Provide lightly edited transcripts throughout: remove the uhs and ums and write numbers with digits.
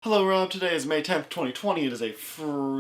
Hello Rob, today is May 10th, 2020. It is a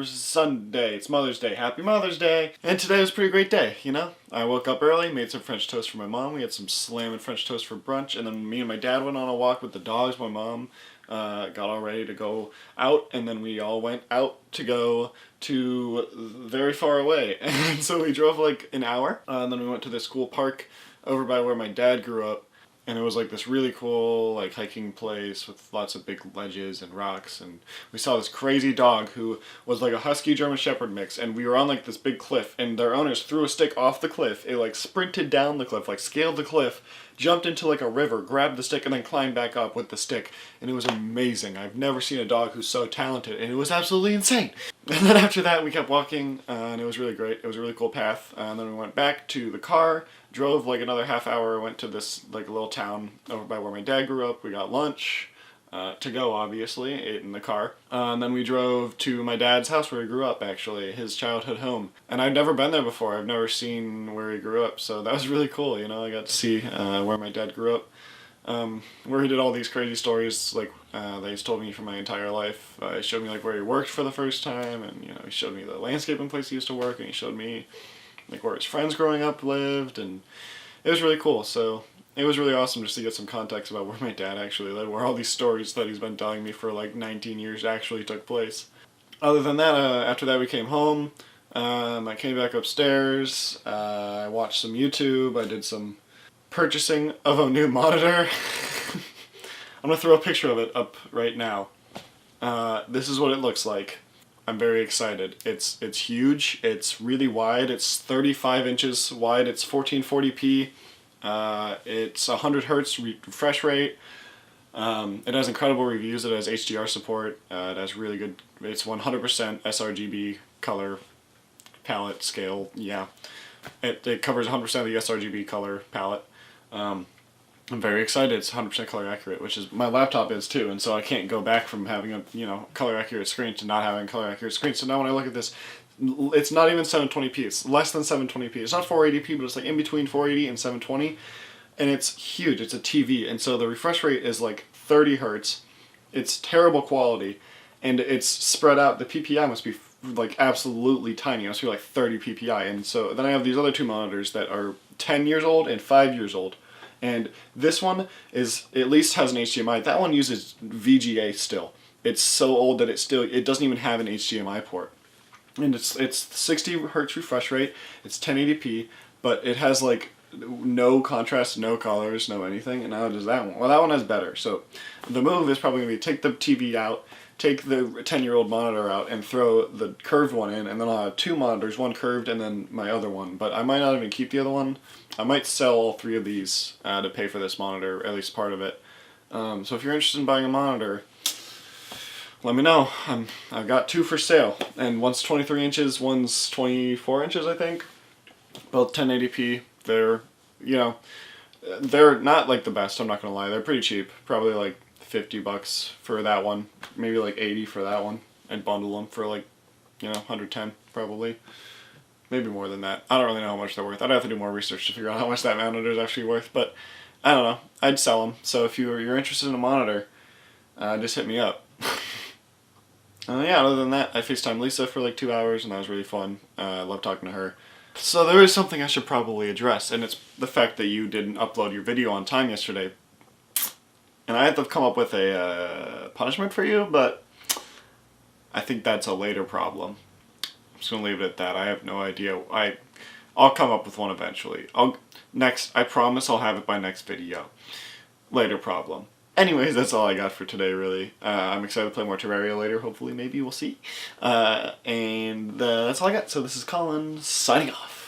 Sunday. It's Mother's Day. Happy Mother's Day! And today was a pretty great day, you know? I woke up early, made some French toast for my mom. We had some slamming French toast for brunch, and then me and my dad went on a walk with the dogs. My mom got all ready to go out, and then we all went out to go to very far away. And so we drove like an hour, and then we went to this cool park over by where my dad grew up. And it was like this really cool like hiking place with lots of big ledges and rocks, and we saw this crazy dog who was like a husky German shepherd mix, and we were on like this big cliff, and their owners threw a stick off the cliff. It like sprinted down the cliff, like scaled the cliff, jumped into like a river, grabbed the stick, and then climbed back up with the stick. And it was amazing. I've never seen a dog who's so talented, and it was absolutely insane. And then after that we kept walking, and it was really great. It was a really cool path. And then we went back to the car, drove like another half hour, went to this like little town over by where my dad grew up. We got lunch, to go obviously, ate in the car. And then we drove to my dad's house where he grew up, actually, his childhood home. And I've never been there before. I've never seen where he grew up, so that was really cool, you know. I got to see where my dad grew up, where he did all these crazy stories like that he's told me for my entire life. He showed me like where he worked for the first time, and you know, he showed me the landscaping place he used to work, and he showed me like where his friends growing up lived, and it was really cool. So it was really awesome just to get some context about where my dad actually lived, where all these stories that he's been telling me for like 19 years actually took place. Other than that, after that we came home. I came back upstairs. I watched some YouTube. I did some purchasing of a new monitor. I'm gonna throw a picture of it up right now. This is what it looks like. I'm very excited. It's huge. It's really wide. It's 35 inches wide. It's 1440p. It's 100 hertz refresh rate. It has incredible reviews. It has HDR support. It has really good. It's 100% sRGB color palette scale. Yeah, it covers 100% of the sRGB color palette. I'm very excited. It's 100% color accurate, which is my laptop is too, and so I can't go back from having a color accurate screen to not having a color accurate screen. So now when I look at this, it's not even 720p. It's less than 720p. It's not 480p, but it's like in between 480 and 720, and it's huge. It's a TV, and so the refresh rate is like 30 hertz. It's terrible quality, and it's spread out. The PPI must be like absolutely tiny. It must be like 30 PPI, and so then I have these other two monitors that are 10 years old and 5 years old. And this one is at least has an HDMI. That one uses VGA still. It's so old that it doesn't even have an HDMI port. And it's 60 hertz refresh rate. It's 1080p, but it has like no contrast, no colors, no anything. And now does that one? Well, that one has better. So the move is probably going to be take the TV out, take the 10-year-old monitor out, and throw the curved one in, and then I'll have two monitors, one curved and then my other one. But I might not even keep the other one. I might sell all three of these to pay for this monitor, at least part of it. So if you're interested in buying a monitor, let me know. I've got two for sale, and one's 23 inches, one's 24 inches, I think. Both 1080p. They're not like the best, I'm not gonna lie. They're pretty cheap, probably like $50 for that one, maybe like 80 for that one, and bundle them for like 110 probably, maybe more than that. I don't really know how much they're worth. I'd have to do more research to figure out how much that monitor is actually worth, but I don't know. I'd sell them. So if you're interested in a monitor, just hit me up. Yeah, other than that, I FaceTimed Lisa for like 2 hours, and that was really fun. I love talking to her. So there is something I should probably address, and it's the fact that you didn't upload your video on time yesterday. And I had to come up with a punishment for you, but I think that's a later problem. I'm just gonna leave it at that. I have no idea. I'll come up with one eventually. I promise I'll have it by next video. Later problem. Anyways, that's all I got for today, really. I'm excited to play more Terraria later, hopefully, maybe, we'll see. And that's all I got. So this is Colin, signing off.